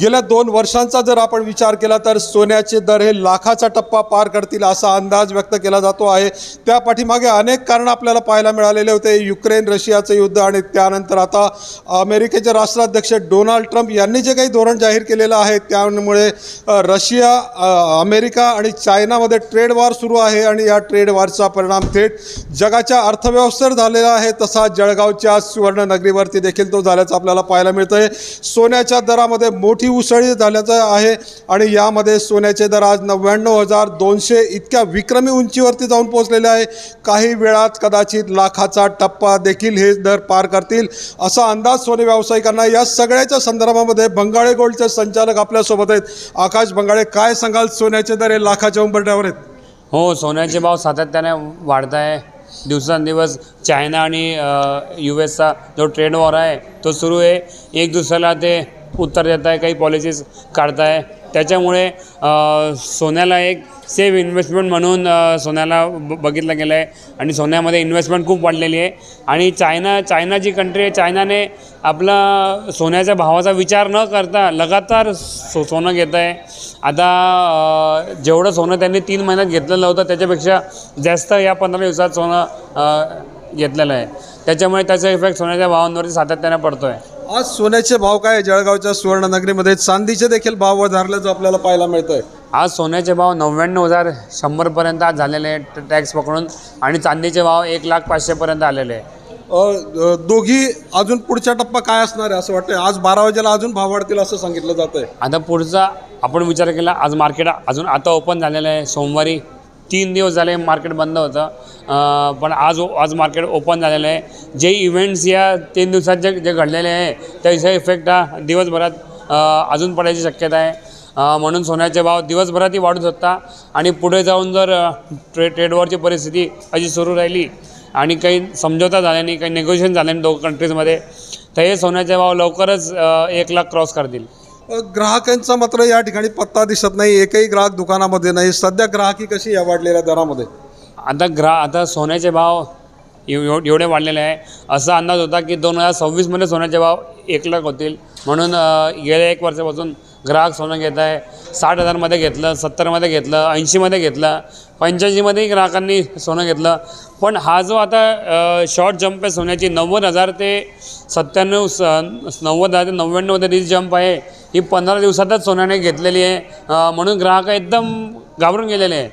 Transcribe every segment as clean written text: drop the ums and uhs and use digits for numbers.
गेल्या 2 वर्षांचा जर आपण विचार केला तर सोन्याचे दर हे लाखाचा टप्पा पार करतील असा अंदाज व्यक्त केला जातो आहे। त्या पाठीमागे अनेक कारणं आपल्याला पाहायला मिळालेले होते। युक्रेन रशियाचं युद्ध आणि त्यानंतर आता अमेरिकेचे राष्ट्राध्यक्ष डोनाल्ड ट्रम्प यांनी जे काही धोरण जाहीर केलेलं आहे त्यामुळे रशिया, अमेरिका आणि चायनामध्ये ट्रेड वॉर सुरू आहे आणि या ट्रेड वॉरचा परिणाम थेट जगाच्या अर्थव्यवस्थेवर झालेला आहे। तसा जळगावच्या सुवर्णनगरीवरती देखील तो झाल्याचं आपल्याला पाहायला मिळतंय। सोन्याच्या दरामध्ये मोठी उसळी झाल्याचं आहे आणि यामध्ये सोन्याचे दर आज 99,200 इतक्या विक्रमी उंचीवरती जाऊन पोहोचलेले आहे। काही वेळात कदाचित लाखाचा टप्पा देखील हे दर पार करतील असा अंदाज सोने व्यावसायिकांना। या सगळ्याच्या संदर्भामध्ये बंगाळे गोल्डचे संचालक आपल्यासोबत आहेत। आकाश बंगाळे, काय सांगाल, सोन्याचे दर हे लाखाच्या उंबरठ्यावर आहेत? हो, सोन्याचे भाव सातत्याने वाढत आहे। दिवसेंदिवस चायना आणि US जो ट्रेड वॉर आहे तो सुरू आहे। एक दुसऱ्याला ते उत्तर देत आहे, काही पॉलिसीज काढत आहे। त्याच्यामुळे सोन्याला एक सेफ इन्व्हेस्टमेंट म्हणून सोन्याला बघितलं गेलं आहे आणि सोन्यामध्ये इन्व्हेस्टमेंट खूप वाढलेली आहे। आणि चायना जी कंट्री आहे, चायनाने आपला सोन्याच्या भावाचा विचार न करता लगातार सोनं घेत आहे। आता जेवढं सोनं त्यांनी 3 महिन्यात घेतलेलं होतं त्याच्यापेक्षा जास्त या 15 दिवसात सोनं घेतलेलं आहे। त्याच्यामुळे त्याचा इफेक्ट सोन्याच्या भावांवरती सातत्याने पडतो आहे। आज सोन्याचे भाव काय? जळगावच्या सुवर्णनगरीमध्ये चांदीचे देखील भाव वधारल्याचं आपल्याला पाहायला मिळतंय। आज सोन्याचे भाव 99,100 पर्यंत आज झालेले आहे टॅक्स पकडून, आणि चांदीचे भाव 1,05,000 पर्यंत आलेले आहे। दोघी अजून पुढचा टप्पा काय असणार आहे असं वाटतं? आज 12 वाजेला अजून भाव वाढतील असं सांगितलं जात आहे। आता पुढचा आपण विचार केला, आज मार्केट अजून आता ओपन झालेलं आहे। सोमवारी 3 दिवस झाले मार्केट बंद होतं, पण आज मार्केट ओपन झालेलं आहे। जे इव्हेंट्स या 3 दिवसात जे घडलेले आहे त्याचा इफेक्ट हा दिवसभरात अजून पडायची शक्यता आहे। म्हणून सोन्याचे भाव दिवसभरातही वाढू शकता आणि पुढे जाऊन जर ट्रेड वॉरची परिस्थिती अशी सुरू राहिली आणि काही समझोता झाला नाही, काही नेगोशिएशन झालं नाही दोघं कंट्रीजमध्ये, तर हे सोन्याचे भाव लवकरच 1 लाख क्रॉस करतील। ग्राहकांचा मात्र या ठिकाणी पत्ता दिसत नाही, एकही ग्राहक दुकानामध्ये नाही। सध्या ग्राहकी कशी या वाढलेल्या दरामध्ये? आता सोन्याचे भाव एवढे वाढलेले आहे। असा अंदाज होता की 2026मध्ये सोन्याचे भाव 1 लाख होतील, म्हणून गेल्या 1 वर्षापासून ग्राहक सोनं घेत आहे। 60,000मध्ये घेतलं, 70मध्ये घेतलं, 80मध्ये घेतलं, 85मध्येही ग्राहकांनी सोनं घेतलं। पण हा जो आता शॉर्ट जंप आहे सोन्याची 90,000 ते 90,000 ते 99मध्ये जी जंप आहे ही 15 दिवसातच सोन्याने घेतलेली आहे। म्हणून ग्राहक एकदम घाबरून गेलेले आहे।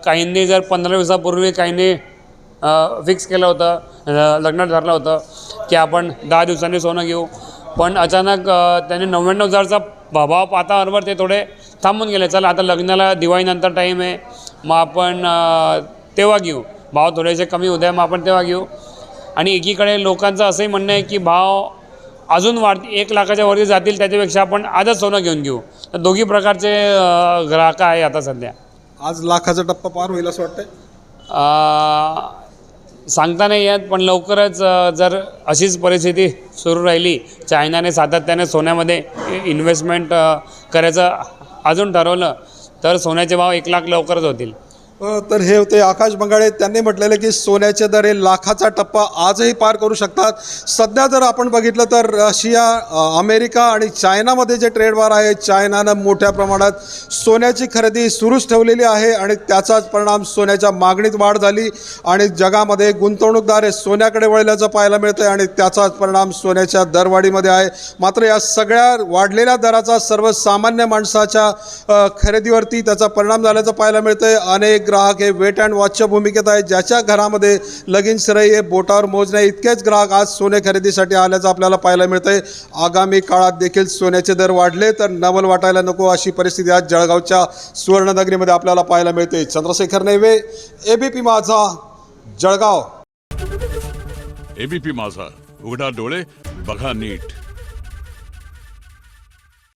काहींनी जर 15 दिवसापूर्वी काहींनी फिक्स केलं होतं, लग्न ठरलं होतं की आपण 10 दिवसांनी सोनं घेऊ, पण अचानक त्यांनी 99,000चा भाव पाहताबरोबर ते थोडे थांबून गेले। चला आता लग्नाला दिवाळीनंतर टाईम आहे, मग आपण तेव्हा घेऊ, भाव थोडेसे कमी होऊ द्या, मग आपण तेव्हा घेऊ। आणि एकीकडे लोकांचं असंही म्हणणं आहे की भाव अजून 1 लाखाच्या वरती जातील, त्याच्यापेक्षा आपण आजच सोनं घेऊन घेऊ। तर दोघी प्रकारचे ग्राहक आहे आता सध्या। आज लाखाचा टप्पा पार होईल असं वाटतंय? सांगता नाही येत, पण लवकरच जर अशीच परिस्थिती सुरू राहिली, चायनाने सातत्याने सोन्यामध्ये इन्व्हेस्टमेंट करायचं अजून ठरवलं, तर सोन्याचे भाव 1 लाख लवकरच होतील। तर हे होते आकाश बंगाळे। त्यांनी म्हटलेलं की सोन्याचे दर हे लाखाचा टप्पा आजही पार करू शकतात। सध्या जर आपण बघितलं तर रशिया, अमेरिका आणि चायनामध्ये जे ट्रेड वॉर आहे, चायनानं मोठ्या प्रमाणात सोन्याची खरेदी सुरूच ठेवलेली आहे आणि त्याचाच परिणाम सोन्याच्या मागणीत वाढ झाली आणि जगामध्ये गुंतवणूकदार हे सोन्याकडे वळल्याचं पाहायला मिळतं आहे आणि त्याचाच परिणाम सोन्याच्या दरवाढीमध्ये आहे। मात्र या सगळ्या वाढलेल्या दराचा सर्वसामान्य माणसाच्या खरेदीवरती त्याचा परिणाम झाल्याचं पाहायला मिळतं आहे। अनेक ग्राहक हे वेट अँड वॉचच्या भूमिकेत आहेत। ज्याच्या घरामध्ये लगीन सराई हे बोटावर मोजण्या इतकेच ग्राहक आज सोने खरेदीसाठी आल्याचं आपल्याला पाहायला मिळतंय। आगामी काळात देखील सोन्याचे दर वाढले तर नवल वाटायला नको अशी परिस्थिती आज जळगावच्या सुवर्णनगरीमध्ये आपल्याला पाहायला मिळते। चंद्रशेखर नैवे, ABP माझा, जळगाव। ABP माझा, उघडा डोळे बघा नीट।